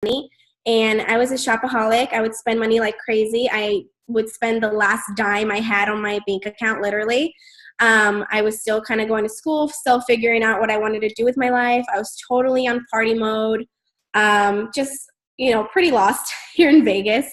And I was a shopaholic. I would spend money like crazy. I would spend the last dime I had on my bank account, literally. I was still kind of going to school, still figuring out what I wanted to do with my life. I was totally on party mode, just, pretty lost here in Vegas.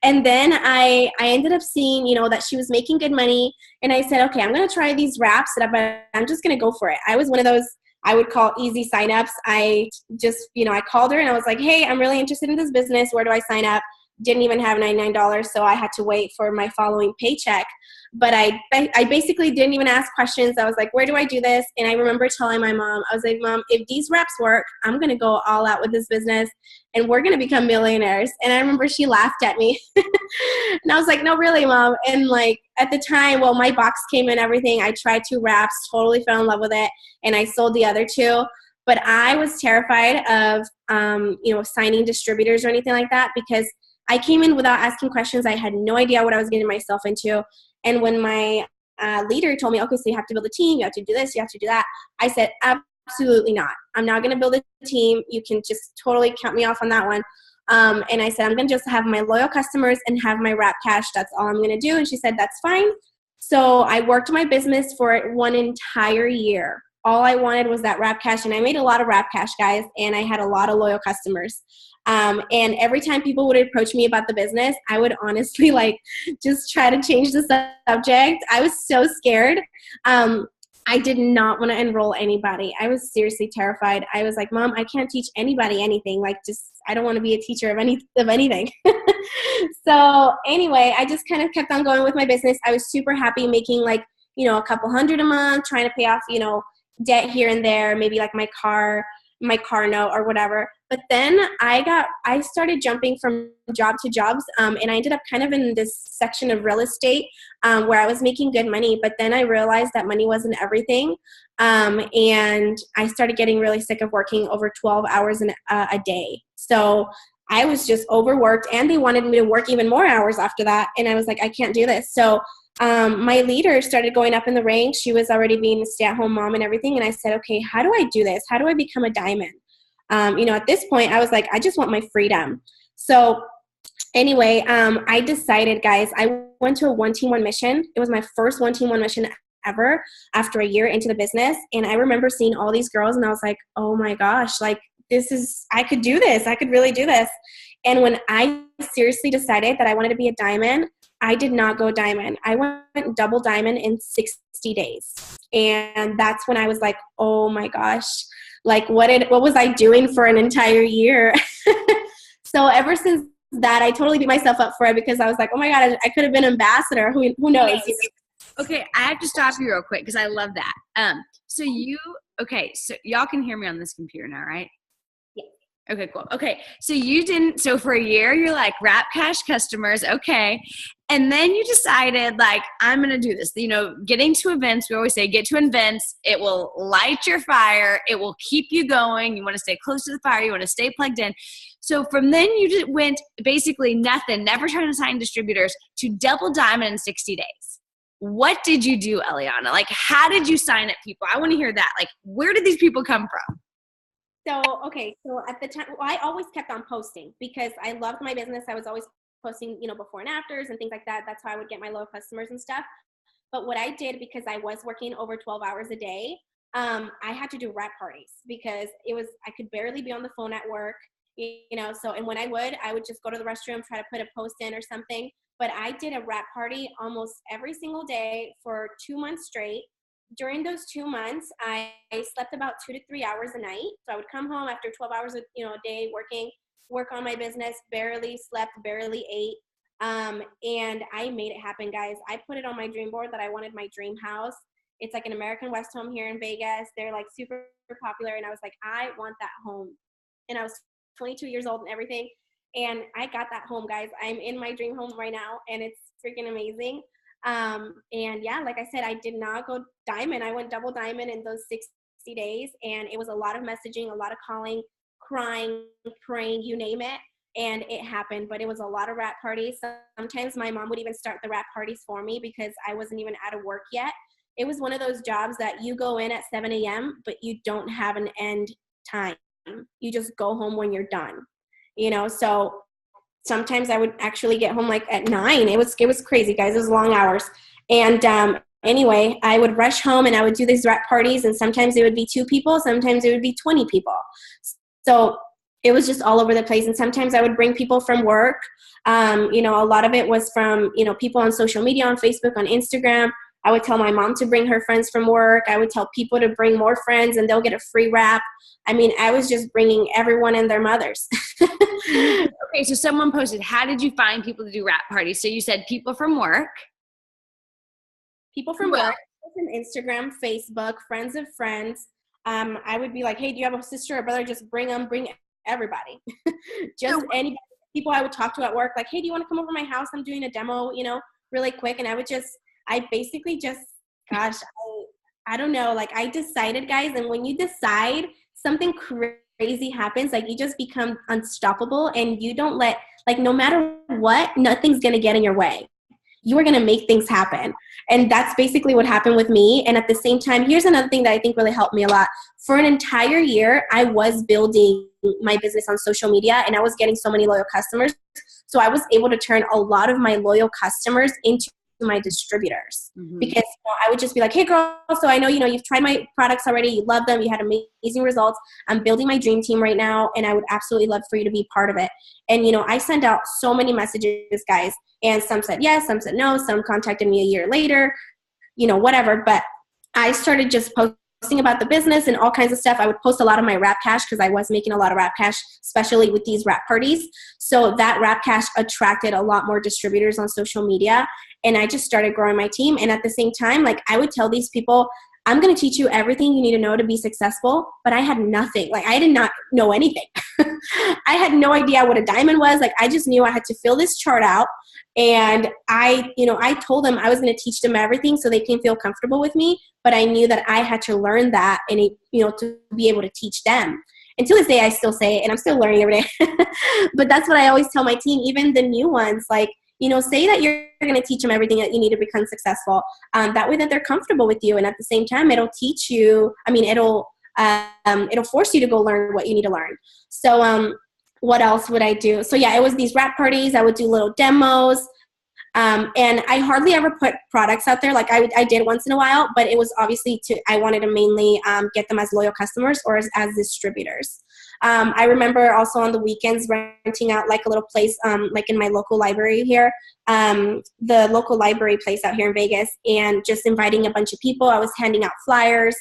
And then I ended up seeing, that she was making good money. And I said, okay, I'm going to try these wraps, but I'm just going to go for it. I was one of those I would call easy signups. I just, I called her and I was like, hey, I'm really interested in this business. Where do I sign up? Didn't even have $99, so I had to wait for my following paycheck. But I basically didn't even ask questions. I was like, where do I do this? And I remember telling my mom, I was like, Mom, if these reps work, I'm going to go all out with this business and we're going to become millionaires. And I remember she laughed at me. And I was like, no, really, Mom. And like at the time, well, my box came in, everything. I tried 2 wraps, totally fell in love with it. And I sold the other 2. But I was terrified of, signing distributors or anything like that, because I came in without asking questions. I had no idea what I was getting myself into. And when my leader told me, okay, so you have to build a team, you have to do this, you have to do that, I said, absolutely not. I'm not going to build a team. You can just totally count me off on that one. And I said, I'm going to just have my loyal customers and have my wrap cash. That's all I'm going to do. And she said, that's fine. So I worked my business for 1 entire year. All I wanted was that wrap cash. And I made a lot of wrap cash, guys. And I had a lot of loyal customers. And every time people would approach me about the business, I would honestly just try to change the subject. I was so scared. I did not want to enroll anybody. I was seriously terrified. I was like, Mom, I can't teach anybody anything. I don't want to be a teacher of anything. So anyway, I just kind of kept on going with my business. I was super happy making a couple hundred a month, trying to pay off, debt here and there, maybe like my car note or whatever. But then I started jumping from job to jobs, and I ended up kind of in this section of real estate where I was making good money. But then I realized that money wasn't everything, and I started getting really sick of working over 12 hours a day. So I was just overworked, and they wanted me to work even more hours after that. And I was like, I can't do this. So my leader started going up in the ranks. She was already being a stay-at-home mom and everything. And I said, okay, how do I do this? How do I become a diamond? At this point, I was like, I just want my freedom. So anyway, I decided, guys, I went to a 1-team-1 mission. It was my first 1-team-1 mission ever after a year into the business. And I remember seeing all these girls and I was like, oh my gosh, I could do this. I could really do this. And when I seriously decided that I wanted to be a diamond, I did not go diamond. I went double diamond in 60 days. And that's when I was like, oh my gosh, what was I doing for an entire year? So ever since that, I totally beat myself up for it because I was like, oh my God, I could have been ambassador. Who knows? Okay, I have to stop you real quick because I love that. So y'all can hear me on this computer now, right? Okay, cool. Okay, so for a year, you're like, wrap cash customers, okay. And then you decided, I'm going to do this. Getting to events, we always say, get to events. It will light your fire. It will keep you going. You want to stay close to the fire. You want to stay plugged in. So from then, you just went basically nothing, never trying to sign distributors, to double diamond in 60 days. What did you do, Eliana? How did you sign up people? I want to hear that. Where did these people come from? So at the time, I always kept on posting because I loved my business. I was always posting, before and afters and things like that. That's how I would get my loyal customers and stuff. But what I did, because I was working over 12 hours a day, I had to do wrap parties because I could barely be on the phone at work, so, and when I would just go to the restroom, try to put a post in or something. But I did a wrap party almost every single day for 2 months straight. During those 2 months, I slept about 2 to 3 hours a night. So I would come home after 12 hours a day work on my business, barely slept, barely ate. And I made it happen, guys. I put it on my dream board that I wanted my dream house. It's like an American West home here in Vegas. They're super popular. And I was like, I want that home. And I was 22 years old and everything. And I got that home, guys. I'm in my dream home right now and it's freaking amazing. And yeah, like I said, I did not go diamond. I went double diamond in those 60 days. And it was a lot of messaging, a lot of calling, crying, praying, you name it. And it happened, but it was a lot of wrap parties. Sometimes my mom would even start the wrap parties for me because I wasn't even out of work yet. It was one of those jobs that you go in at 7 a.m., but you don't have an end time. You just go home when you're done. So sometimes I would actually get home like at 9. It was crazy, guys. It was long hours. And anyway, I would rush home and I would do these wrap parties, and sometimes it would be 2 people, sometimes it would be 20 people. So it was just all over the place. And sometimes I would bring people from work. A lot of it was from, people on social media, on Facebook, on Instagram. I would tell my mom to bring her friends from work. I would tell people to bring more friends and they'll get a free wrap. I mean, I was just bringing everyone and their mothers. Okay, so someone posted, how did you find people to do wrap parties? So you said people from work. People from work, from Instagram, Facebook, friends of friends. I would be like, hey, do you have a sister or brother? Just bring them, bring everybody. Just anybody. People I would talk to at work, like, hey, do you want to come over to my house? I'm doing a demo, really quick. And I basically just, gosh, I don't know. Like, I decided, guys, and when you decide, something crazy happens. Like, you just become unstoppable, and you don't let, like, no matter what, nothing's going to get in your way. You are going to make things happen. And that's basically what happened with me. And at the same time, here's another thing that I think really helped me a lot. For an entire year, I was building my business on social media, and I was getting so many loyal customers. So I was able to turn a lot of my loyal customers into my distributors, because I would just be like, hey girl, so I know, you've tried my products already. You love them. You had amazing results. I'm building my dream team right now, and I would absolutely love for you to be part of it. And, I sent out so many messages, guys, and some said yes, some said no, some contacted me a year later, whatever. But I started just posting about the business and all kinds of stuff. I would post a lot of my wrap cash because I was making a lot of wrap cash, especially with these wrap parties. So that wrap cash attracted a lot more distributors on social media. And I just started growing my team. And at the same time, like, I would tell these people, I'm going to teach you everything you need to know to be successful. But I had nothing. Like, I did not know anything. I had no idea what a diamond was. Like, I just knew I had to fill this chart out. And I told them I was going to teach them everything so they can feel comfortable with me. But I knew that I had to learn that and, to be able to teach them. And to this day, I still say it, and I'm still learning every day. But that's what I always tell my team, even the new ones, like, say that you're going to teach them everything that you need to become successful. That way that they're comfortable with you. And at the same time, it'll teach you, it'll force you to go learn what you need to learn. So what else would I do? So yeah, it was these wrap parties. I would do little demos. And I hardly ever put products out there. Like, I did once in a while, but it was obviously I wanted to mainly get them as loyal customers or as distributors. I remember also on the weekends renting out like a little place, like in my local library here, the local library place out here in Vegas, and just inviting a bunch of people. I was handing out flyers,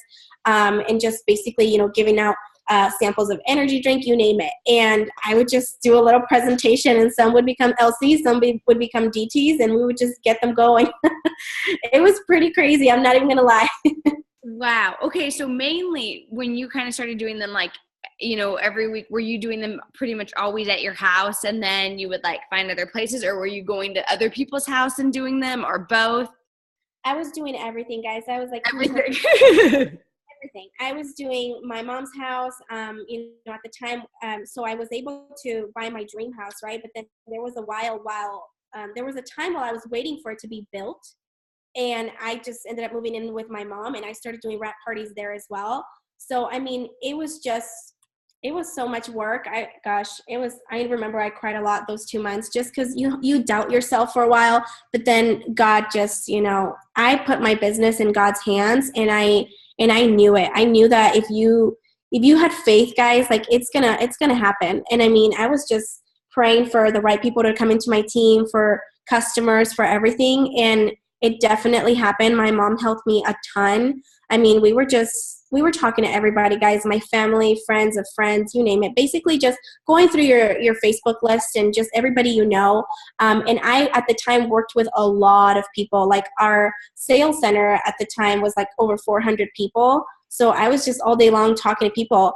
and just basically, giving out samples of energy drink, you name it. And I would just do a little presentation, and some would become LCs, some would become DTs, and we would just get them going. It was pretty crazy. I'm not even going to lie. Wow. Okay. So mainly when you kind of started doing them, like, every week, were you doing them pretty much always at your house, and then you would like find other places, or were you going to other people's house and doing them, or both? I was doing everything, guys. I was like, everything. Everything. I was doing my mom's house, at the time. So I was able to buy my dream house, right? But then there was there was a time while I was waiting for it to be built, and I just ended up moving in with my mom, and I started doing wrap parties there as well. So, it was so much work. I remember I cried a lot those 2 months, just because you doubt yourself for a while, but then God just, I put my business in God's hands, and I knew it. I knew that if you had faith, guys, like, it's gonna happen. And I was just praying for the right people to come into my team, for customers, for everything. And it definitely happened. My mom helped me a ton. We were talking to everybody, guys, my family, friends of friends, you name it. Basically just going through your Facebook list and just everybody you know. And I, at the time, worked with a lot of people. Like, our sales center at the time was like over 400 people. So I was just all day long talking to people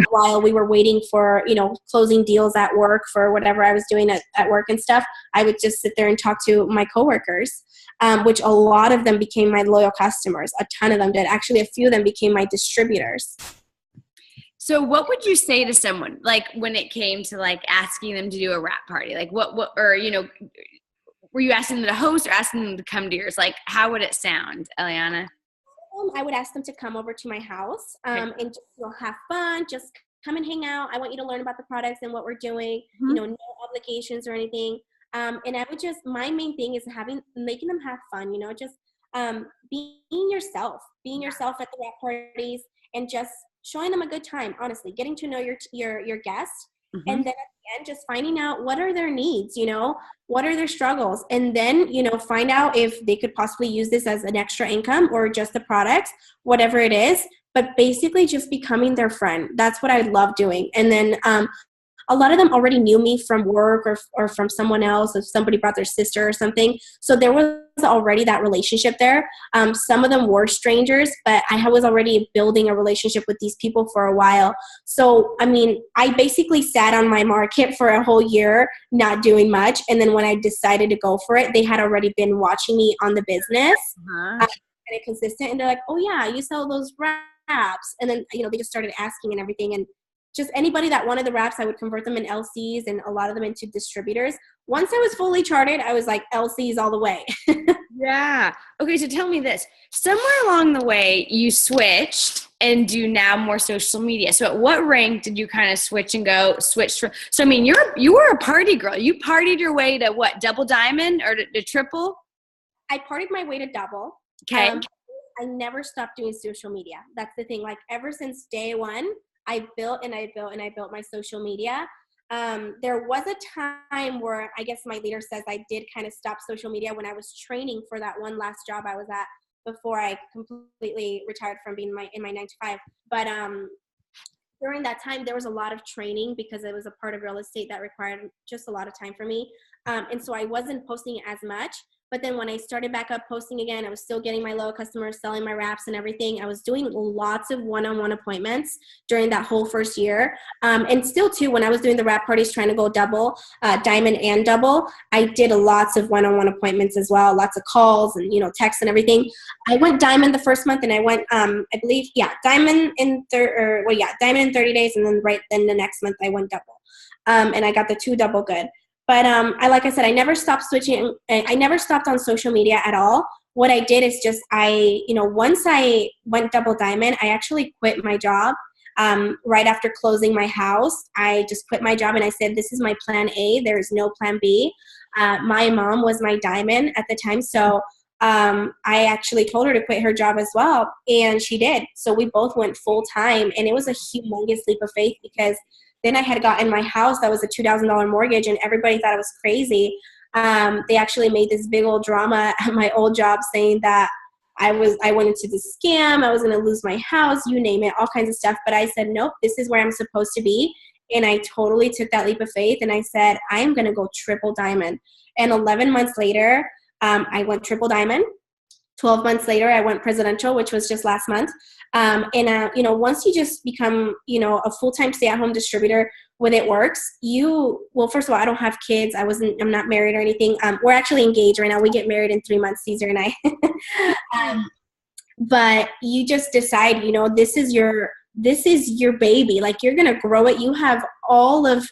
while we were waiting for, closing deals at work for whatever I was doing at work and stuff. I would just sit there and talk to my coworkers, which a lot of them became my loyal customers. A ton of them did. Actually, a few of them became my distributors. So what would you say to someone, like, when it came to like asking them to do a wrap party? Like, what or, were you asking them to host or asking them to come to yours? Like, how would it sound, Eliana? I would ask them to come over to my house, and just have fun, just come and hang out. I want you to learn about the products and what we're doing, Mm-hmm. no obligations or anything. And I would just, my main thing is making them have fun, just being yourself at the wrap parties and just showing them a good time, honestly, getting to know your guests. Mm-hmm. And then at the end, just finding out what are their needs, what are their struggles, and then, find out if they could possibly use this as an extra income or just the products, whatever it is, but basically just becoming their friend. That's what I love doing. And then, a lot of them already knew me from work or from someone else, if somebody brought their sister or something. So there was already that relationship there. Some of them were strangers, but I was already building a relationship with these people for a while. So, I mean, I basically sat on my market for a whole year, not doing much. And then when I decided to go for it, they had already been watching me on the business, Uh-huh. kind of consistent. And they're like, oh yeah, you sell those wraps. And then, they just started asking and everything. And just anybody that wanted the wraps, I would convert them in LCs and a lot of them into distributors. Once I was fully charted, I was like LCs all the way. Yeah. Okay, so tell me this. Somewhere along the way, you switched and do now more social media. So at what rank did you kind of switch from? So I mean, you were a party girl. You partied your way to what? Double diamond or to triple? I partied my way to double. Okay. I never stopped doing social media. That's the thing. Like ever since day one, I built and I built and I built my social media. There was a time where I guess my leader says I did kind of stop social media when I was training for that one last job I was at before I completely retired from being in my 9 to 5. But during that time, there was a lot of training because it was a part of real estate that required just a lot of time for me. And so I wasn't posting as much. But then when I started back up posting again, I was still getting my loyal customers, selling my wraps and everything. I was doing lots of one-on-one appointments during that whole first year. And still too, when I was doing the wrap parties, trying to go double, diamond and double, I did lots of one-on-one appointments as well, lots of calls and, texts and everything. I went diamond the first month and I went, I believe, diamond in diamond in 30 days. And then the next month I went double. And I got the 2 double good. But like I said, I never stopped switching. I never stopped on social media at all. What I did is just once I went double diamond, I actually quit my job right after closing my house. I just quit my job and I said, this is my plan A. There's no plan B. My mom was my diamond at the time. So I actually told her to quit her job as well. And she did. So we both went full time. And it was a humongous leap of faith because then I had gotten my house that was a $2,000 mortgage and everybody thought it was crazy. They actually made this big old drama at my old job saying that I went into the scam. I was going to lose my house, you name it, all kinds of stuff. But I said, nope, this is where I'm supposed to be. And I totally took that leap of faith. And I said, I am going to go triple diamond. And 11 months later, I went triple diamond. 12 months later, I went presidential, which was just last month. Once you just become, a full-time stay-at-home distributor when it works, first of all, I don't have kids. I'm not married or anything. We're actually engaged right now. We get married in 3 months, Caesar and I. But you just decide, this is your baby. Like you're going to grow it. You have all of,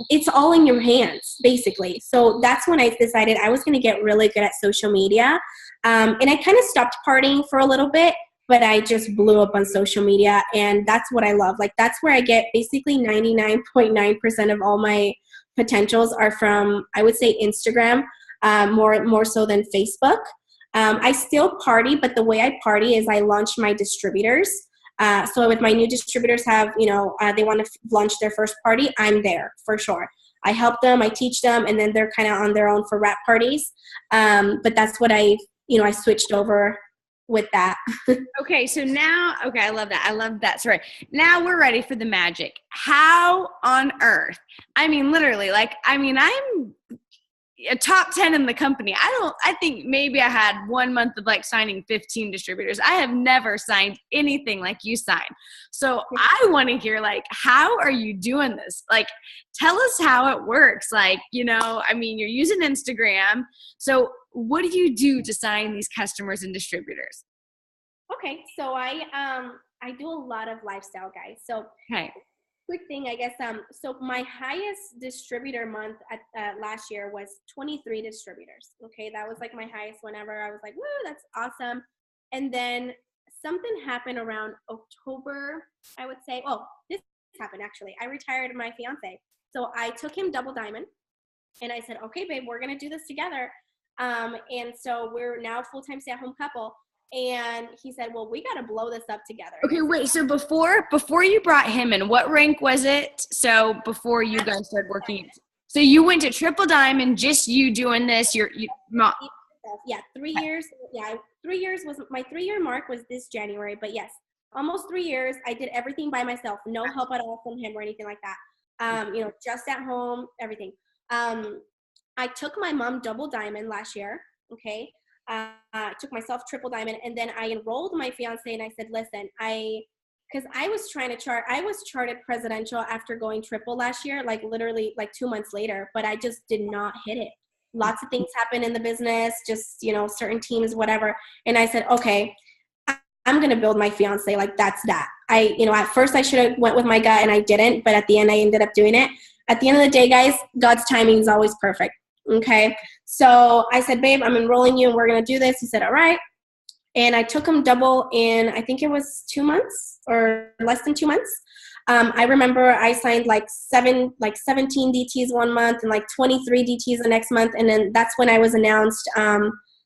it's all in your hands, basically. So that's when I decided I was going to get really good at social media. And I kind of stopped partying for a little bit, but I just blew up on social media. And that's what I love. Like that's where I get basically 99.9% of all my potentials are from, I would say, Instagram, more so than Facebook. I still party, but the way I party is I launch my distributors. So with my new distributors they want to launch their first party, I'm there for sure. I help them, I teach them, and then they're kind of on their own for wrap parties. But that's what I switched over with that. Okay, so now, I love that. I love that story. Now we're ready for the magic. How on earth? I mean, literally, I'm a top 10 in the company. I think maybe I had 1 month of signing 15 distributors. I have never signed anything like you signed. So I want to hear how are you doing this? Tell us how it works. You're using Instagram. So what do you do to sign these customers and distributors? Okay. So I do a lot of lifestyle, guys. So okay. Quick thing, I guess. So my highest distributor month at last year was 23 distributors. Okay, that was my highest. Whenever I was like, "Woo, that's awesome!" And then something happened around October, I would say. Oh, this happened actually. I retired my fiance. So I took him double diamond and I said, okay, babe, we're going to do this together. And so we're now full-time stay-at-home couple. And he said, well, we got to blow this up together. Okay, wait. So before you brought him in, what rank was it? So before you guys started working, so you went to triple diamond, just you doing this. Yeah, 3 years. Yeah, 3 years was my 3-year mark was this January. But yes, almost 3 years. I did everything by myself, no help at all from him or anything like that. Just at home, everything. I took my mom double diamond last year. Okay. I took myself triple diamond, and then I enrolled my fiance, and I said, listen, because I was trying to I was charted presidential after going triple last year, like literally like 2 months later, but I just did not hit it. Lots of things happen in the business, just, certain teams, whatever. And I said, okay, I'm going to build my fiance. Like that's that. At first I should have went with my gut and I didn't, but at the end I ended up doing it. At the end of the day, guys, God's timing is always perfect. Okay. So I said, babe, I'm enrolling you and we're going to do this. He said, all right. And I took him double in, I think it was 2 months or less than 2 months. I remember I signed like 17 DTs 1 month and like 23 DTs the next month. And then that's when I was announced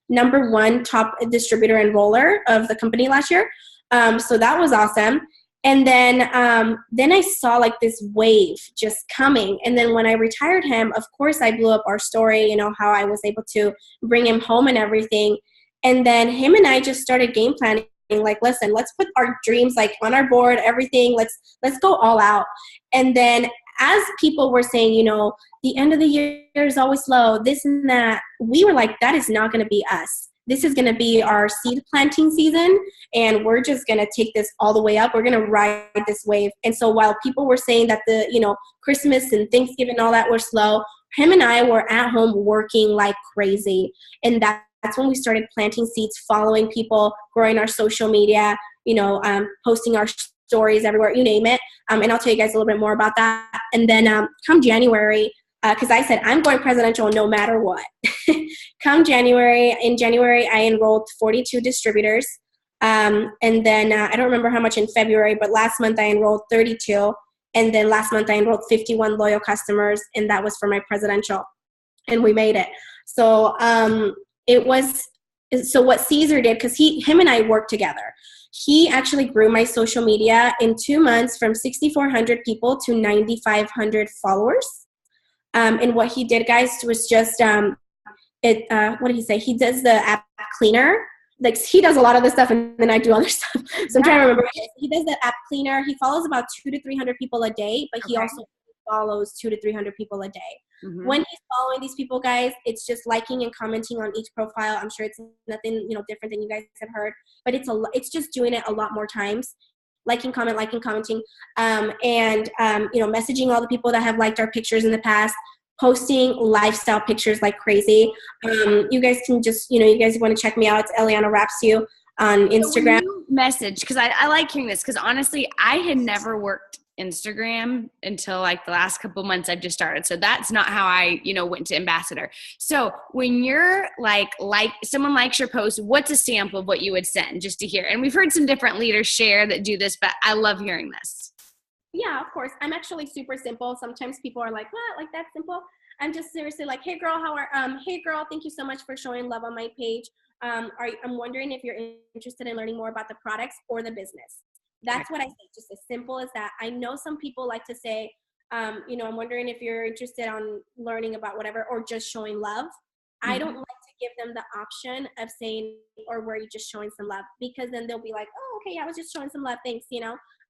number 1 top distributor enroller of the company last year. So that was awesome. And then I saw like this wave just coming. And then when I retired him, of course, I blew up our story, how I was able to bring him home and everything. And then him and I just started game planning. Like, listen, let's put our dreams like on our board, everything. Let's go all out. And then as people were saying, the end of the year is always slow, this and that, we were like, that is not going to be us. This is going to be our seed planting season, and we're just going to take this all the way up. We're going to ride this wave. And so while people were saying that the, Christmas and Thanksgiving and all that were slow, him and I were at home working like crazy. And that's when we started planting seeds, following people, growing our social media, posting our stories everywhere, you name it. And I'll tell you guys a little bit more about that. And then come January, because I said I'm going presidential no matter what. In January, I enrolled 42 distributors. And then I don't remember how much in February, but last month I enrolled 32. And then last month I enrolled 51 loyal customers, and that was for my presidential. And we made it. So what Caesar did, because him and I worked together, he actually grew my social media in 2 months from 6,400 people to 9,500 followers. And what he did, guys, was just what did he say? He does the app cleaner. Like, he does a lot of this stuff, and then I do other stuff. So I'm trying to remember. He does the app cleaner. He follows about 200 to 300 people a day, but he also follows 200 to 300 people a day. Mm-hmm. When he's following these people, guys, it's just liking and commenting on each profile. I'm sure it's nothing, different than you guys have heard, but it's just doing it a lot more times. Liking, commenting, and messaging all the people that have liked our pictures in the past, posting lifestyle pictures like crazy. You guys can just, you guys want to check me out. It's Eliana Raps You on Instagram. So message, because I like hearing this, because honestly, I had never worked Instagram until like the last couple months I've just started. So that's not how I, went to ambassador. So when you're like someone likes your post, what's a sample of what you would send just to hear? And we've heard some different leaders share that do this, but I love hearing this. Yeah, of course. I'm actually super simple. Sometimes people are like, what? Like that simple? I'm just seriously like, hey girl, hey girl, thank you so much for showing love on my page. I'm wondering if you're interested in learning more about the products or the business. That's what I say, just as simple as that. I know some people like to say, I'm wondering if you're interested on learning about whatever, or just showing love. Mm-hmm. I don't like to give them the option of saying, or were you just showing some love? Because then they'll be like, oh, okay, I was just showing some love, thanks,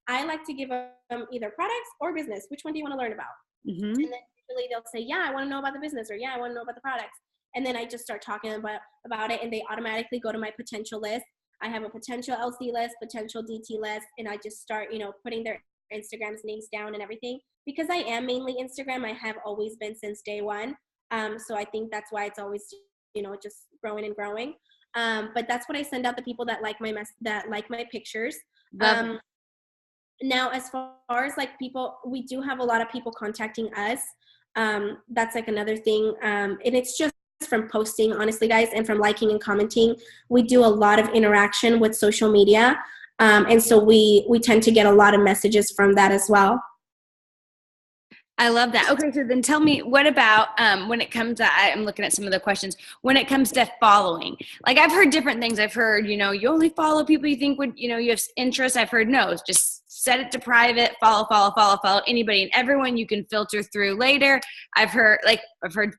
I like to give them either products or business. Which one do you want to learn about? Mm-hmm. And then usually they'll say, yeah, I want to know about the business, or yeah, I want to know about the products. And then I just start talking about it, and they automatically go to my potential list. I have a potential LC list, potential DT list, and I just start, putting their Instagram's names down and everything. Because I am mainly Instagram, I have always been since day one. So I think that's why it's always, just growing and growing. But that's what I send out the people that like my pictures. Now, as far as like people, we do have a lot of people contacting us. That's like another thing. And it's just from posting, honestly, guys, and from liking and commenting. We do a lot of interaction with social media. And so we tend to get a lot of messages from that as well. I love that. Okay, so then tell me, what about when it comes to, I'm looking at some of the questions, when it comes to following? Like, I've heard different things. I've heard, you only follow people you think would, you have interest. I've heard, no, just set it to private, follow anybody and everyone you can filter through later. I've heard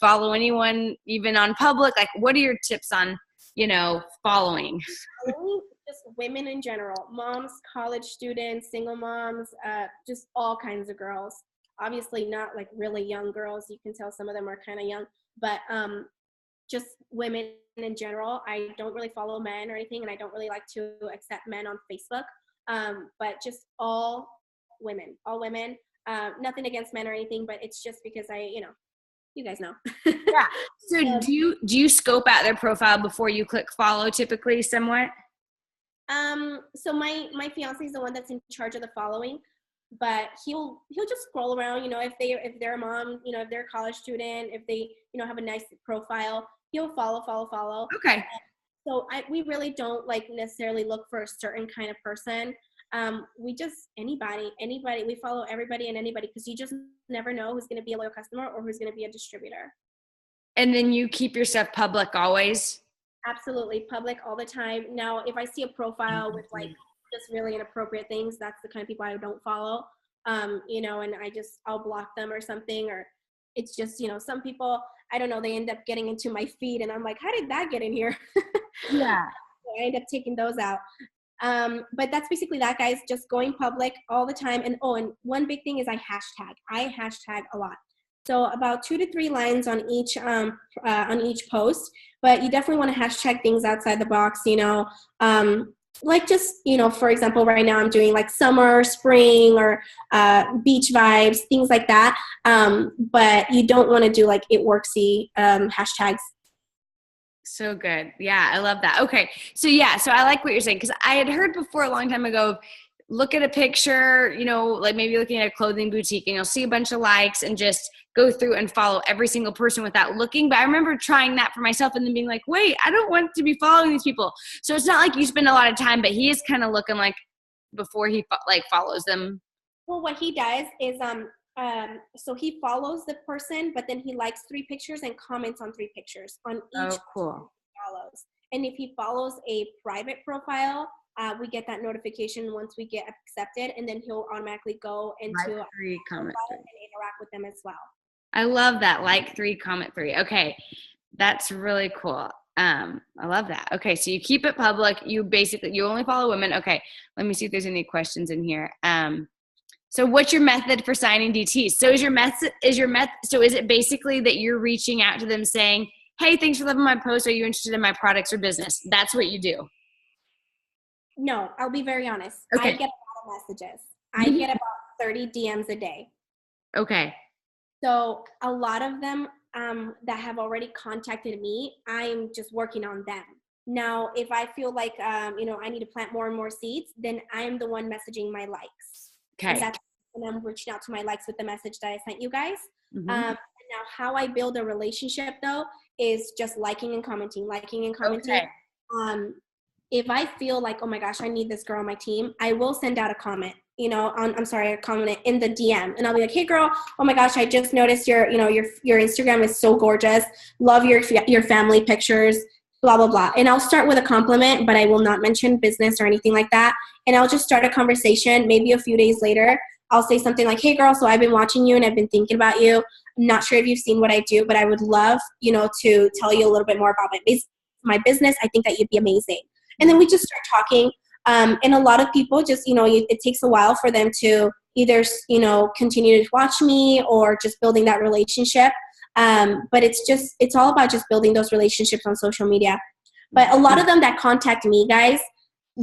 follow anyone, even on public. Like, what are your tips on, following? Just women in general, moms, college students, single moms, just all kinds of girls. Obviously not like really young girls. You can tell some of them are kind of young, but just women in general. I don't really follow men or anything, and I don't really like to accept men on Facebook. But just all women. Nothing against men or anything, but it's just because you guys know. Yeah. So do you scope out their profile before you click follow typically somewhat? So my fiance is the one that's in charge of the following. But he'll just scroll around, if they're a mom, if they're a college student, if they, have a nice profile, he'll follow. Okay. So we really don't necessarily look for a certain kind of person. We just, anybody, we follow everybody and anybody, because you just never know who's going to be a loyal customer or who's going to be a distributor. And then you keep your stuff public always? Absolutely. Public all the time. Now, if I see a profile with just really inappropriate things, that's the kind of people I don't follow, and I'll block them or something, or it's just, some people, I don't know, they end up getting into my feed and I'm like, how did that get in here? Yeah. So I end up taking those out. But that's basically that, guys, just going public all the time. And one big thing is I hashtag a lot. So about 2 to 3 lines on each post, but you definitely want to hashtag things outside the box, for example, right now I'm doing summer, spring, or beach vibes, things like that. But you don't want to do it worksy hashtags. So good. Yeah, I love that. Okay. So I like what you're saying, because I had heard before a long time ago, look at a picture, maybe looking at a clothing boutique, and you'll see a bunch of likes and just go through and follow every single person without looking. But I remember trying that for myself and then being like, wait, I don't want to be following these people. So it's not like you spend a lot of time, but he is kind of looking before he follows them. Well, what he does is, so he follows the person, but then he likes 3 pictures and comments on 3 pictures on each cool. he follows. And if he follows a private profile, we get that notification once we get accepted, and then he'll automatically go into 3 comment 3 and interact with them as well. I love that. 3, comment 3. Okay. That's really cool. I love that. Okay. So you keep it public. You only follow women. Okay. Let me see if there's any questions in here. So what's your method for signing DTs? So so is it basically that you're reaching out to them saying, hey, thanks for loving my post. Are you interested in my products or business? That's what you do. No, I'll be very honest. Okay. I get a lot of messages. I get about 30 DMs a day. Okay. So a lot of them that have already contacted me, I'm just working on them. Now, if I feel like, I need to plant more and more seeds, then I'm the one messaging my likes. Okay. And I'm reaching out to my likes with the message that I sent you guys. Mm-hmm. Now, how I build a relationship, though, is just liking and commenting. Okay. If I feel like, oh my gosh, I need this girl on my team, I will send out a comment, a comment in the DM, and I'll be like, hey girl, oh my gosh, I just noticed your Instagram is so gorgeous. Love your family pictures, blah, blah, blah. And I'll start with a compliment, but I will not mention business or anything like that. And I'll just start a conversation. Maybe a few days later, I'll say something like, hey girl, so I've been watching you and I've been thinking about you. I'm not sure if you've seen what I do, but I would love, to tell you a little bit more about my business. I think that you'd be amazing. And then we just start talking. And a lot of people just, it takes a while for them to either, continue to watch me or just building that relationship. But it's all about just building those relationships on social media. But a lot of them that contact me, guys,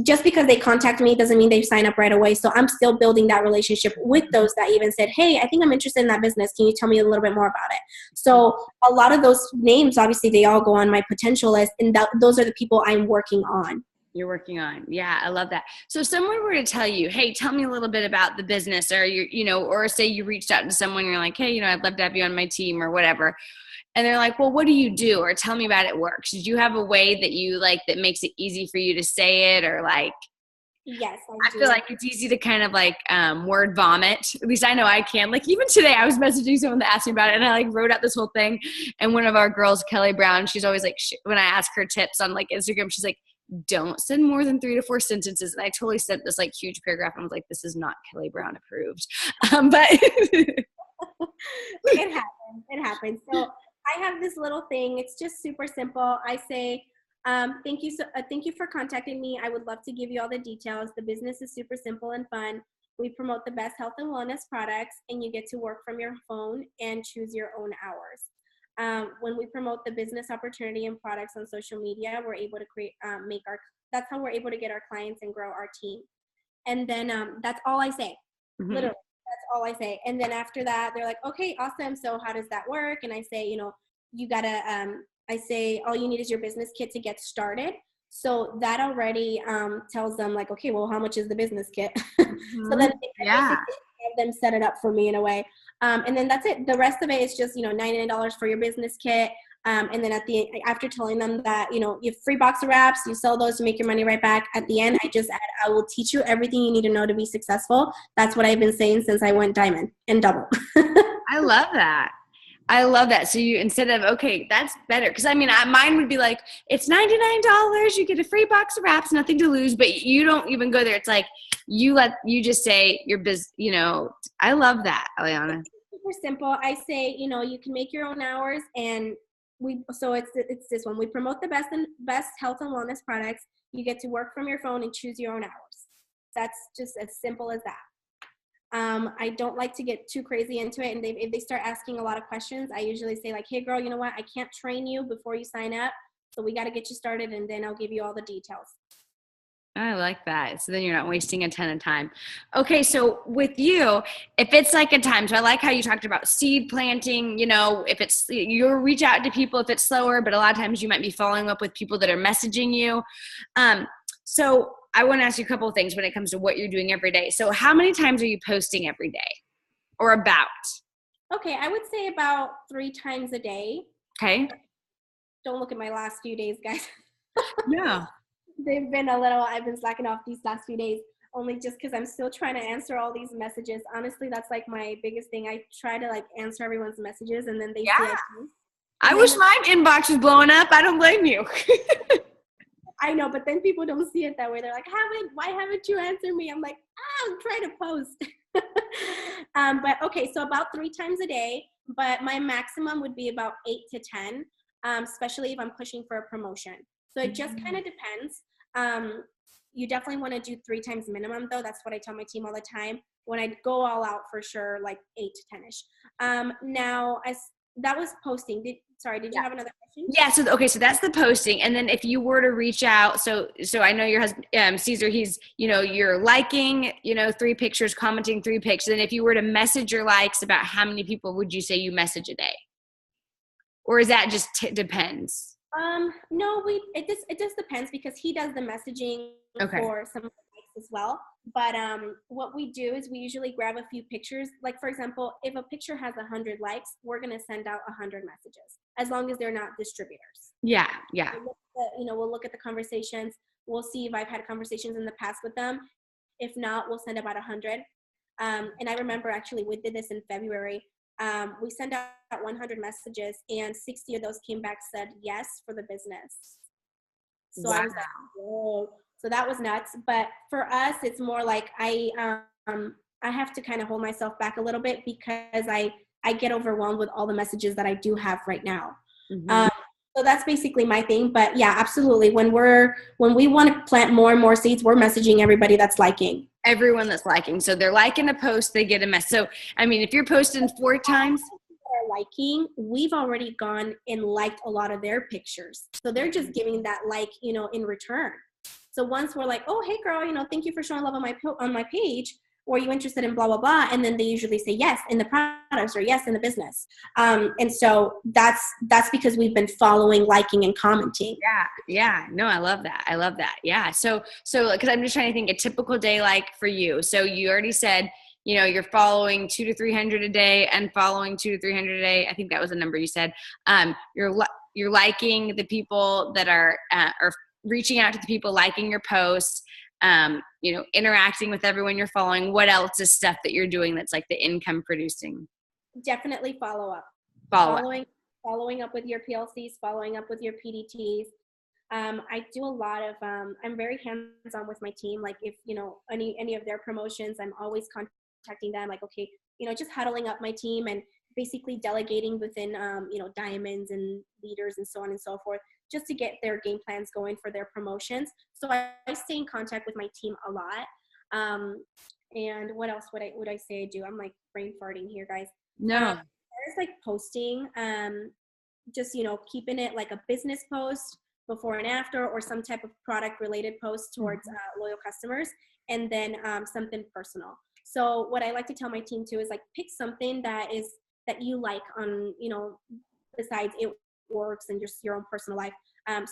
just because they contact me doesn't mean they sign up right away. So I'm still building that relationship with those that even said, hey, I think I'm interested in that business. Can you tell me a little bit more about it? So a lot of those names, obviously, they all go on my potential list. And those are the people I'm working on. You're working on. Yeah, I love that. So if someone were to tell you, hey, tell me a little bit about the business, or or say you reached out to someone, you're like, hey, I'd love to have you on my team or whatever. And they're like, well, what do you do? Or tell me about it works. Did you have a way that you like that makes it easy for you to say it, or like? Yes, I feel like it's easy to kind of like word vomit. At least I know I can. Like even today I was messaging someone that asked me about it, and I like wrote out this whole thing. And one of our girls, Kelly Brown, she's always like, when I ask her tips on like Instagram, she's like, don't send more than 3 to 4 sentences. And I totally sent this like huge paragraph and was like, this is not Kelly Brown approved. But it happens. It happens. So I have this little thing. It's just super simple. I say, thank you for contacting me. I would love to give you all the details. The business is super simple and fun. We promote the best health and wellness products, and you get to work from your phone and choose your own hours. When we promote the business opportunity and products on social media, we're able to that's how we're able to get our clients and grow our team. And then that's all I say. mm-hmm. Literally, that's all I say. And then after that, they're like, okay, awesome. So how does that work? And I say, you gotta, I say, all you need is your business kit to get started. So that already tells them like, okay, well, how much is the business kit? Mm-hmm. So then yeah, have them set it up for me in a way. And then that's it. The rest of it is just, $99 for your business kit. And then after telling them that, you have free box of wraps, you sell those to make your money right back. At the end, I just add, I will teach you everything you need to know to be successful. That's what I've been saying since I went diamond and double. I love that. I love that. So you, instead of, okay, that's better. Cause I mean, mine would be like, it's $99. You get a free box of wraps, nothing to lose, but you don't even go there. It's like, you just say your I love that, Eliana. It's super simple. I say, you can make your own hours, and it's this one. We promote the best health and wellness products. You get to work from your phone and choose your own hours. That's just as simple as that. I don't like to get too crazy into it. And if they start asking a lot of questions, I usually say like, hey girl, you know what? I can't train you before you sign up. So we got to get you started, and then I'll give you all the details. I like that. So then you're not wasting a ton of time. Okay. So with you, if it's like a time, so I like how you talked about seed planting, if it's, you'll reach out to people if it's slower, but a lot of times you might be following up with people that are messaging you. So I want to ask you a couple of things when it comes to what you're doing every day. So how many times are you posting every day, or about? Okay. I would say about 3 times a day. Okay. Don't look at my last few days, guys. Yeah. I've been slacking off these last few days, only just because I'm still trying to answer all these messages. Honestly, that's like my biggest thing. I try to like answer everyone's messages, and then they see it. I wish my inbox was blowing up. I don't blame you. I know, but then people don't see it that way. They're like, why haven't you answered me? I'm like, I'm trying to post. But okay, so about 3 times a day, but my maximum would be about 8 to 10, especially if I'm pushing for a promotion. So it just kind of depends. You definitely want to do 3 times minimum though. That's what I tell my team all the time. When I go all out, for sure, like 8 to 10-ish. Now, that was posting. Did you have another question? Yeah. So that's the posting. And then if you were to reach out, so I know your husband, Caesar, he's, you're liking, 3 pictures, commenting 3 pictures. And if you were to message your likes, about how many people would you say you message a day? Or is that just depends? No, it just depends, because he does the messaging for some likes as well. But what we do is we usually grab a few pictures. Like, for example, if a picture has 100 likes, we're going to send out 100 messages, as long as they're not distributors. Yeah. We'll look at the conversations. We'll see if I've had conversations in the past with them. If not, we'll send about 100. And I remember actually we did this in February. We sent out 100 messages, and 60 of those came back, said yes for the business. So wow. I was like, whoa. So that was nuts. But for us, it's more like I have to kind of hold myself back a little bit, because I get overwhelmed with all the messages that I do have right now. Mm-hmm. So that's basically my thing. But yeah, absolutely. When we want to plant more and more seeds, we're messaging everybody that's liking. Everyone that's liking. So they're liking a post, they get a mess. So, I mean, if you're posting 4 times. Liking, we've already gone and liked a lot of their pictures. So they're just giving that in return. So once we're like, oh, hey girl, thank you for showing love on my page. or are you interested in blah, blah, blah? And then they usually say yes in the products or yes in the business. And so that's because we've been following, liking, and commenting. Yeah. No, I love that. Yeah. So, cause I'm just trying to think a typical day, like for you. So you already said, you're following 200 to 300 a day and following 200 to 300 a day. I think that was the number you said. You're liking the people that are reaching out to the people liking your posts, interacting with everyone you're following. What else is stuff that you're doing that's like the income producing? Definitely follow up. Following up with your PLCs, following up with your PDTs. I do a lot of, I'm very hands-on with my team. Like if, any of their promotions, I'm always contacting them, like, okay, just huddling up my team and basically delegating within, diamonds and leaders and so on and so forth, just to get their game plans going for their promotions. So I stay in contact with my team a lot. And what else would I say I do? I'm like brain farting here, guys. No. There's like posting, just, keeping it like a business post before and after, or some type of product related post towards loyal customers, and then something personal. So what I like to tell my team too is like, pick something that you like on, besides it works and just your own personal life.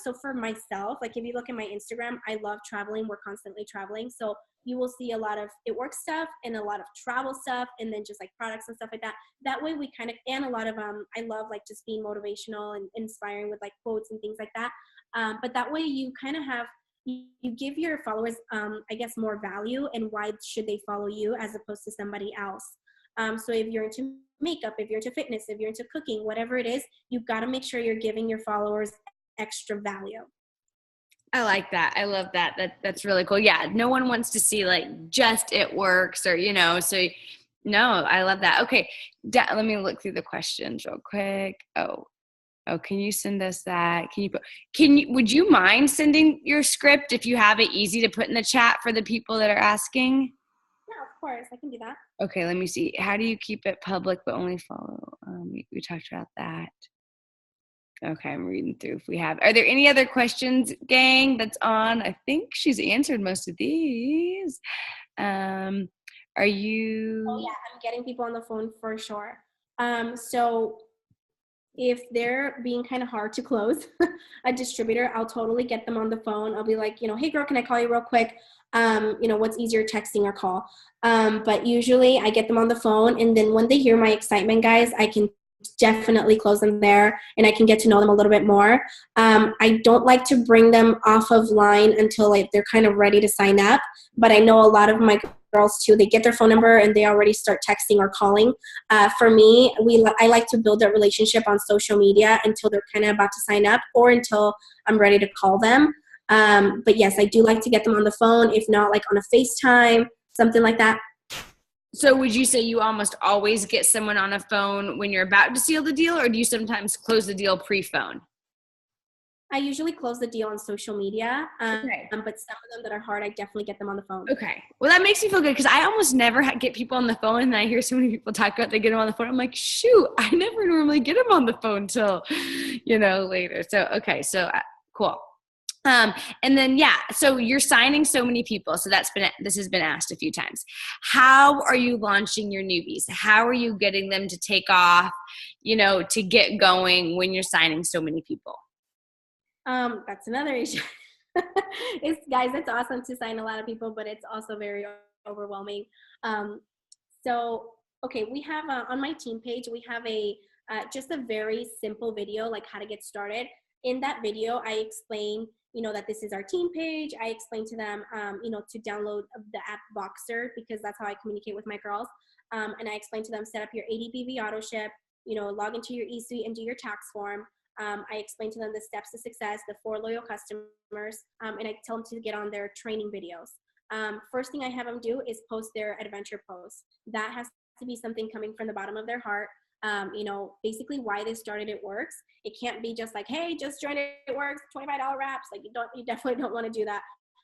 So for myself, like if you look at my Instagram, I love traveling. We're constantly traveling. So you will see a lot of it work stuff and a lot of travel stuff, and then just like products and stuff like that. That way we kind of, and a lot of, I love like just being motivational and inspiring with like quotes and things like that. But that way you kind of have, you give your followers, I guess, more value, and why should they follow you as opposed to somebody else. So if you're into makeup, if you're into fitness, if you're into cooking, whatever it is, you've got to make sure you're giving your followers extra value. I like that. I love that. That's really cool. Yeah. No one wants to see like just it works or, so no, I love that. Okay. Let me look through the questions real quick. Oh, can you send us that? Would you mind sending your script if you have it easy to put in the chat for the people that are asking? Yeah, of course. I can do that. Okay. Let me see. How do you keep it public, but only follow? We talked about that. Okay, I'm reading through if we have. Are there any other questions, gang, that's on? I think she's answered most of these. Are you? Oh yeah, I'm getting people on the phone for sure. So if they're being kind of hard to close, a distributor, I'll totally get them on the phone. I'll be like, hey girl, can I call you real quick? What's easier, texting or call? But usually I get them on the phone, and then when they hear my excitement, guys, I can definitely close them there, and I can get to know them a little bit more. I don't like to bring them off of line until like they're kind of ready to sign up, but I know a lot of my girls too, they get their phone number and they already start texting or calling. For me, I like to build that relationship on social media until they're kind of about to sign up, or until I'm ready to call them. But yes, I do like to get them on the phone, if not like on a FaceTime, something like that. So would you say you almost always get someone on a phone when you're about to seal the deal, or do you sometimes close the deal pre-phone? I usually close the deal on social media, Okay. But some of them that are hard, I definitely get them on the phone. Okay. Well, that makes me feel good, because I almost never get people on the phone, and I hear so many people talk about they get them on the phone. I'm like, shoot, I never normally get them on the phone till, later. So, okay. So cool. And then, so you're signing so many people. So this has been asked a few times. How are you launching your newbies? How are you getting them to take off, to get going when you're signing so many people? That's another issue. It's awesome to sign a lot of people, but it's also very overwhelming. Okay, we have on my team page, we have just a very simple video, like how to get started. In that video, I explain, that this is our team page. I explain to them, to download the app Voxer, because that's how I communicate with my girls. And I explain to them, set up your ADBV auto ship, log into your eSuite and do your tax form. I explain to them the steps to success, the 4 loyal customers, and I tell them to get on their training videos. First thing I have them do is post their adventure posts. That has to be something coming from the bottom of their heart. Basically why they started It Works. It can't be just like, hey, just joined It Works, $25 wraps. Like you definitely don't want to do that.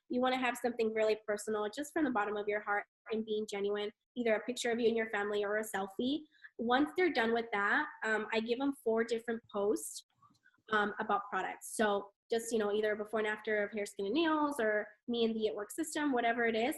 You want to have something really personal, just from the bottom of your heart, and being genuine, either a picture of you and your family or a selfie. Once they're done with that, I give them 4 different posts about products. So just, either before and after of hair, skin, and nails, or me and the It Works system, whatever it is.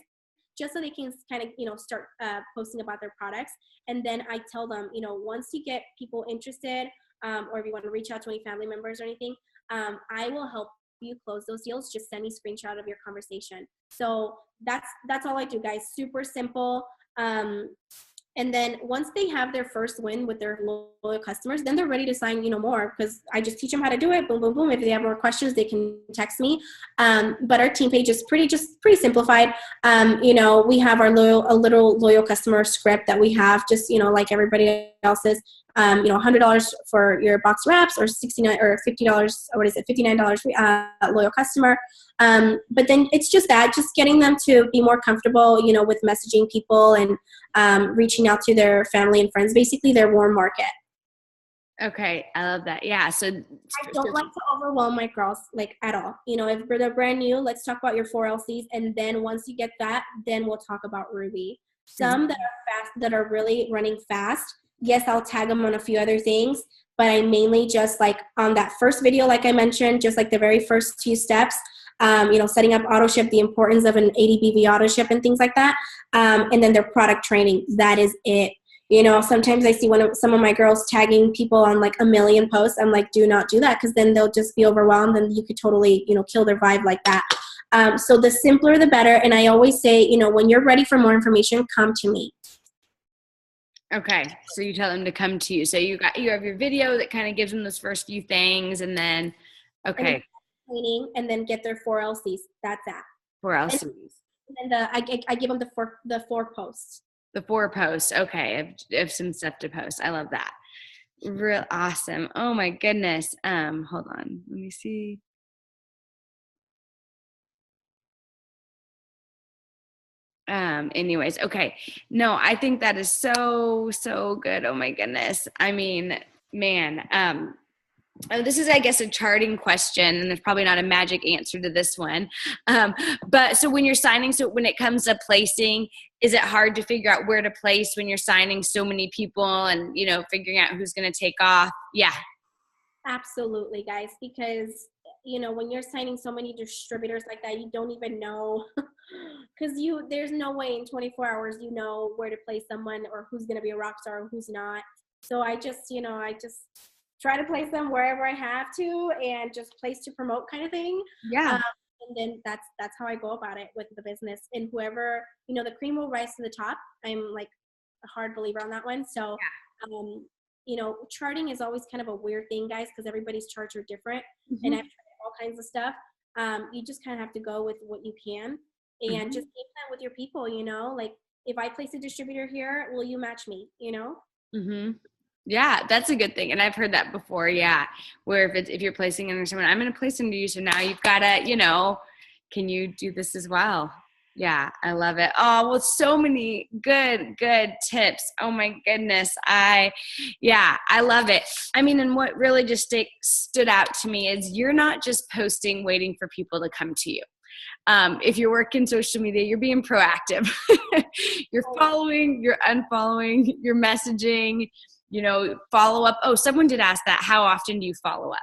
just so they can kind of, start posting about their products. And then I tell them, once you get people interested, or if you want to reach out to any family members or anything, I will help you close those deals. Just send me a screenshot of your conversation. So that's all I do, guys. Super simple. And then once they have their first win with their loyal customers, then they're ready to sign, more, because I just teach them how to do it. Boom, boom, boom. If they have more questions, they can text me. But our team page is pretty simplified. We have a little loyal customer script that we have, just, like everybody else's. $100 for your box wraps, or $69 or $50, or what is it, $59 loyal customer. But then it's just getting them to be more comfortable, with messaging people and reaching out to their family and friends, basically their warm market. Okay, I love that. Yeah, so I don't like to overwhelm my girls, like, at all. If they're brand new, let's talk about your 4LCs, and then once you get that, then we'll talk about Ruby. Some that are fast, that are really running fast, yes, I'll tag them on a few other things, but I mainly just, like, on that first video, like I mentioned, just like the very first few steps, setting up auto ship, the importance of an 80 BV auto ship and things like that. And then their product training. That is it. Sometimes I see some of my girls tagging people on like a million posts. I'm like, do not do that, because then they'll just be overwhelmed, and you could totally, kill their vibe like that. So the simpler, the better. And I always say, when you're ready for more information, come to me. Okay, so you tell them to come to you. So you have your video that kind of gives them those first few things, and then okay, and then get their 4LCs. That's that. 4LCs. And I give them the 4 posts. The 4 posts. Okay, I have some stuff to post. I love that. Real awesome. Oh my goodness. Hold on. Let me see. Anyways, okay. No, I think that is so good. Oh my goodness. I mean, man, this is, I guess, a charting question, and there's probably not a magic answer to this one. But so when you're signing, so when it comes to placing, is it hard to figure out where to place when you're signing so many people and, figuring out who's going to take off? Yeah. Absolutely, guys, because, when you're signing so many distributors like that, you don't even know, because there's no way in 24 hours, where to place someone, or who's going to be a rock star or who's not. So I just try to place them wherever I have to, and just place to promote kind of thing. Yeah. And then that's how I go about it with the business. And whoever, the cream will rise to the top. I'm like a hard believer on that one. So, charting is always kind of a weird thing, guys, because everybody's charts are different. And I've tried all kinds of stuff. You just kind of have to go with what you can, and just keep that with your people, like, if I place a distributor here, will you match me, Yeah, that's a good thing. And I've heard that before. Yeah. Where if you're placing under someone, I'm going to place into you. So now you've got to, can you do this as well? Yeah. I love it. Oh, well, so many good tips. Oh my goodness. I love it. I mean, and what really just stood out to me is you're not just posting, waiting for people to come to you. If you're working social media, you're being proactive. You're following, you're unfollowing, you're messaging, follow up. Oh, someone did ask that. How often do you follow up?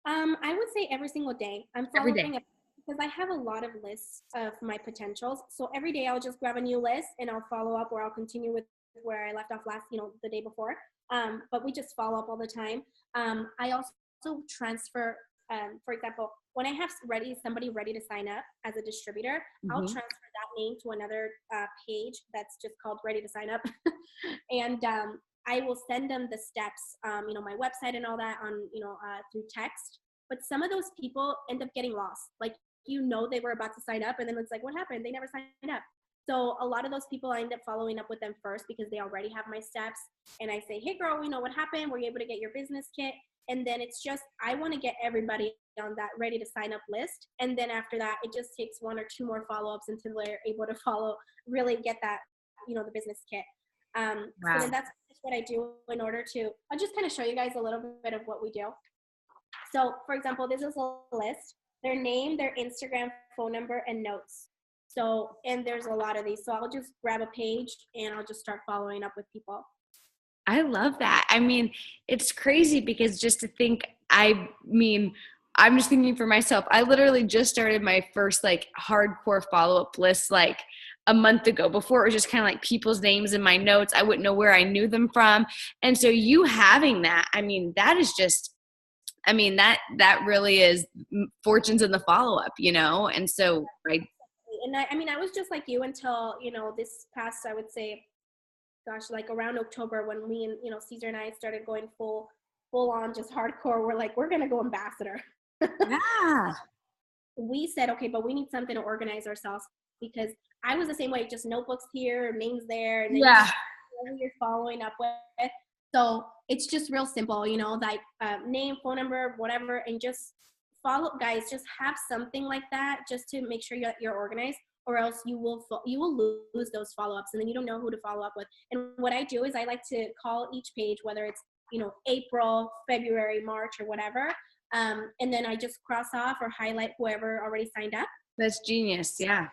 I would say every single day. I'm following up because I have a lot of lists of my potentials. So every day I'll just grab a new list and I'll follow up, or I'll continue with where I left off last, the day before. But we just follow up all the time. I also transfer, for example, when I have somebody ready to sign up as a distributor, I'll transfer that name to another page that's just called Ready to Sign Up. And I will send them the steps, my website and all that on, through text. But some of those people end up getting lost. Like, they were about to sign up, and then it's like, what happened? They never signed up. So a lot of those people, I end up following up with them first because they already have my steps. And I say, hey, girl, what happened? Were you able to get your business kit? And then it's just, I want to get everybody on that ready to sign up list. And then after that, it just takes 1 or 2 more follow-ups until they're able to really get that, the business kit. Wow. So then that's what I do in order to, I'll just kind of show you guys a little bit of what we do. So for example, this is a list, their name, their Instagram, phone number, and notes. So, and there's a lot of these. So I'll just grab a page and I'll just start following up with people. I love that. I mean, it's crazy because just to think, I'm just thinking for myself, I literally just started my first like hardcore follow-up list like a month ago. Before it was just kind of like people's names in my notes. I wouldn't know where I knew them from. And so you having that, I mean, that is just, I mean, that really is fortunes in the follow-up, you know? And so, right. And I mean, I was just like you until, you know, this past, I would say, gosh, like around October when me and, you know, Caesar and I started going full on just hardcore. We're like, we're going to go ambassador. Yeah. We said, okay, but we need something to organize ourselves, because I was the same way, just notebooks here, names there, and then you're following up with. So it's just real simple, you know, like name, phone number, whatever, and just follow, guys. Just have something like that, just to make sure you're organized, or else you will lose those follow-ups, and then you don't know who to follow up with. And what I do is I like to call each page, whether it's, you know, April, February, March, or whatever. And then I just cross off or highlight whoever already signed up. That's genius. Yeah.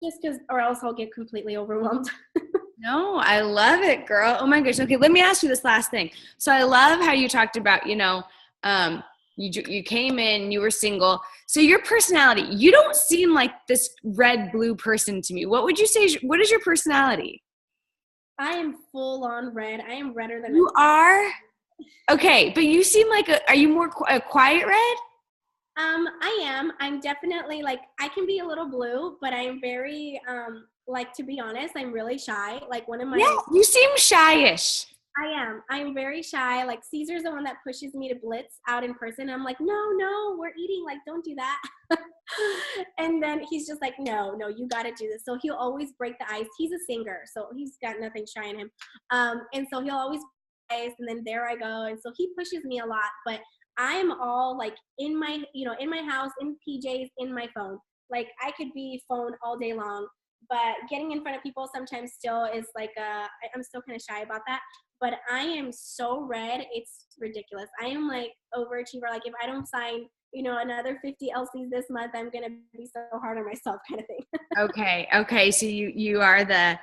Just because, or else I'll get completely overwhelmed. No, I love it, girl. Oh my gosh. Okay, let me ask you this last thing. So I love how you talked about, you know, you came in, you were single. So your personality, you don't seem like this red blue person to me. What would you say? What is your personality? I am full on red. I am redder than you are. Okay, but you seem like are you more a quiet red? I am. I'm definitely like, I can be a little blue, but I am very, like, to be honest, I'm really shy. Like one of my, yeah, you seem shyish. I am. I'm very shy. Like Caesar's the one that pushes me to blitz out in person. I'm like, no, we're eating. Like, don't do that. And then he's just like, no, you got to do this. So he'll always break the ice. He's a singer, so he's got nothing shy in him. And so he'll always break the ice, and then there I go. And so he pushes me a lot, but I'm all like in my, you know, in my house, in PJs, in my phone. Like I could be phone all day long, but getting in front of people sometimes still is like, I'm still kind of shy about that. But I am so red, it's ridiculous. I am like overachiever. Like if I don't sign, you know, another 50 LCs this month, I'm gonna be so hard on myself, kind of thing. Okay. So you are the,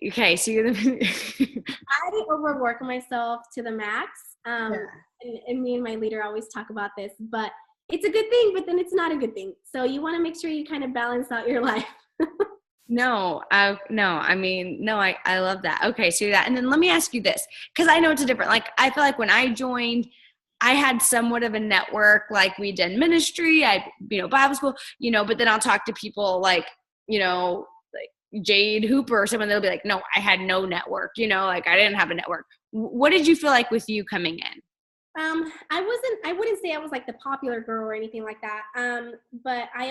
okay. So you're the. I overwork myself to the max. Yeah. And me and my leader always talk about this, but it's a good thing, but then it's not a good thing. So you want to make sure you kind of balance out your life. I love that. Okay. So that, and then let me ask you this, cause I know it's a different, like, I feel like when I joined, I had somewhat of a network, like we did ministry, Bible school, but then I'll talk to people like, like Jade Hooper or someone, they'll be like, no, I had no network, like I didn't have a network. What did you feel like with you coming in? I wouldn't say I was like the popular girl or anything like that. But I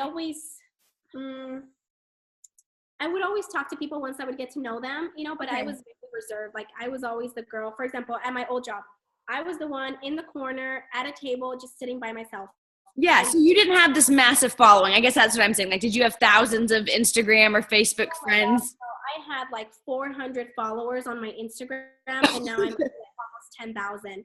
would always talk to people once I would get to know them, but okay. I was very reserved. Like I was always the girl. For example, at my old job, I was the one in the corner at a table, just sitting by myself. Yeah. So you didn't have this massive following. I guess that's what I'm saying. Like, did you have thousands of Instagram or Facebook friends? I had like 400 followers on my Instagram, and now I'm at almost 10,000.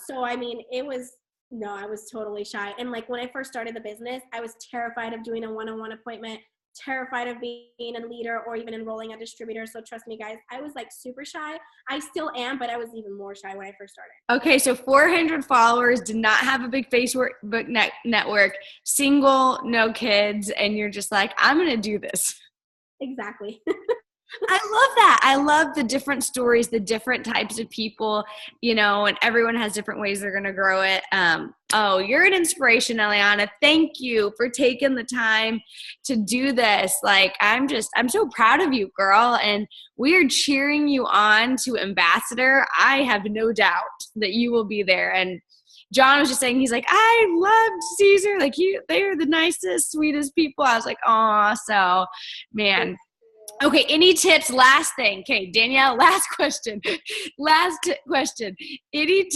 So I mean, I was totally shy. And like when I first started the business, I was terrified of doing a one-on-one appointment, terrified of being a leader or even enrolling a distributor. So trust me, guys, I was like super shy. I still am, but I was even more shy when I first started. Okay, so 400 followers, did not have a big Facebook network, single, no kids, and you're just like, I'm going to do this. Exactly. I love that. I love the different stories, the different types of people, and everyone has different ways they're going to grow it. You're an inspiration, Eliana. Thank you for taking the time to do this. Like, I'm so proud of you, girl. And we are cheering you on to ambassador. I have no doubt that you will be there. And John was just saying, he's like, I loved Caesar. Like they are the nicest, sweetest people. I was like, oh, so man. Okay, any tips? Last thing. Okay, Danielle, last question. Any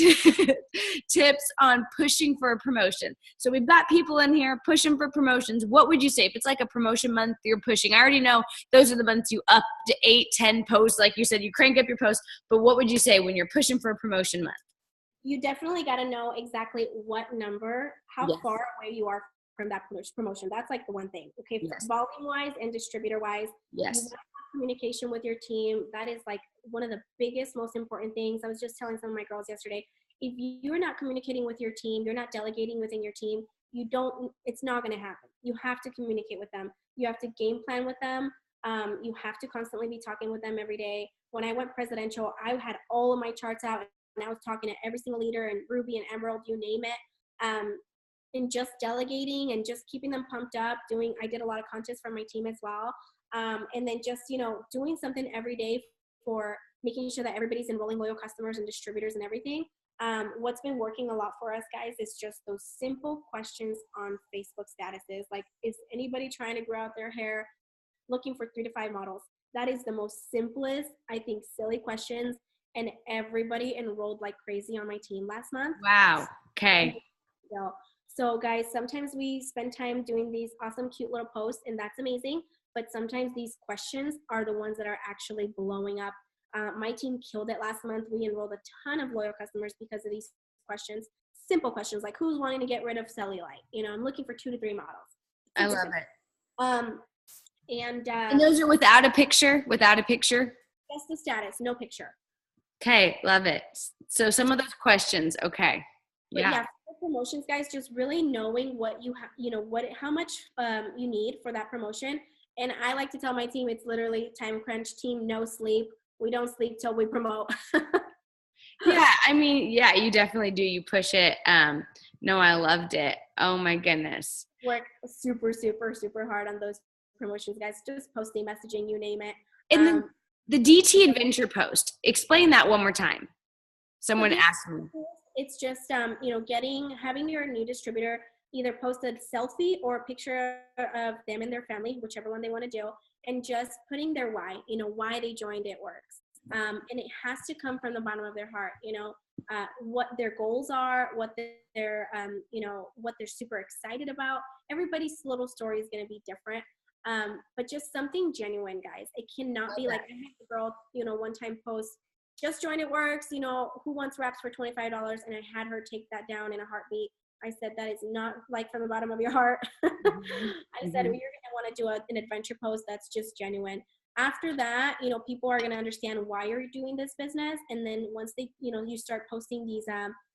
tips on pushing for a promotion? So we've got people in here pushing for promotions. What would you say? If it's like a promotion month you're pushing, I already know those are the months you up to 8, 10 posts. Like you said, you crank up your posts. But what would you say when you're pushing for a promotion month? You definitely got to know exactly what number, how far away you are from that promotion. That's like the one thing. Okay, yes. Volume wise and distributor wise, yes, you want to have communication with your team. That is like one of the biggest, most important things. I was just telling some of my girls yesterday, if you're not communicating with your team, you're not delegating within your team, it's not going to happen. You have to communicate with them. You have to game plan with them. You have to constantly be talking with them every day. When I went presidential, I had all of my charts out and I was talking to every single leader and Ruby and Emerald, you name it. And just delegating and just keeping them pumped up. I did a lot of contests for my team as well. And then just, doing something every day for making sure that everybody's enrolling loyal customers and distributors and everything. What's been working a lot for us, guys, is just those simple questions on Facebook statuses. Like, is anybody trying to grow out their hair, looking for 3 to 5 models? That is the most simplest, I think, silly questions. And everybody enrolled like crazy on my team last month. Wow. Okay. So guys, sometimes we spend time doing these awesome, cute little posts, and that's amazing. But sometimes these questions are the ones that are actually blowing up. My team killed it last month. We enrolled a ton of loyal customers because of these questions. Simple questions like, who's wanting to get rid of cellulite? I'm looking for 2 to 3 models. I love it. And those are without a picture? Without a picture? Just the status, no picture. Okay, love it. So some of those questions, okay. Yeah, for promotions, guys, just really knowing what you have, how much you need for that promotion. And I like to tell my team, it's literally time crunch team, no sleep. We don't sleep till we promote. Yeah, I mean, yeah, you definitely do. You push it. No, I loved it. Oh my goodness. Work super, super, super hard on those promotions, guys. Just posting, messaging, you name it. And then the DT Adventure post, explain that one more time. Someone asked me. It's just, having your new distributor either post a selfie or a picture of them and their family, whichever one they want to do, and just putting their why, why they joined It Works. And it has to come from the bottom of their heart, what their goals are, what they're, what they're super excited about. Everybody's little story is going to be different. But just something genuine, guys. It cannot be like, I had a girl, one time post, just join It Works, who wants wraps for $25? And I had her take that down in a heartbeat. I said, that is not like from the bottom of your heart. I said, you're going to want to do an adventure post that's just genuine. After that, people are going to understand why you're doing this business. And then once they, you start posting these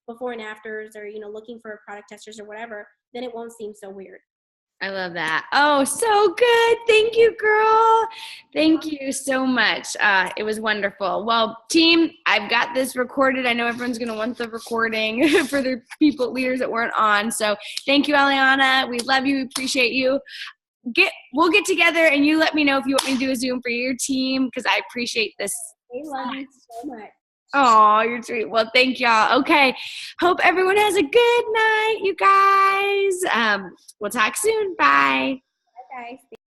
before and afters or, looking for product testers or whatever, then it won't seem so weird. I love that. Oh, so good. Thank you, girl. Thank you so much. It was wonderful. Well, team, I've got this recorded. I know everyone's going to want the recording for the leaders that weren't on. So thank you, Eliana. We love you. We appreciate you. We'll get together and you let me know if you want me to do a Zoom for your team because I appreciate this. I love you so much. Oh, you're sweet. Well, thank y'all. Okay. Hope everyone has a good night, you guys. We'll talk soon. Bye. Bye, guys.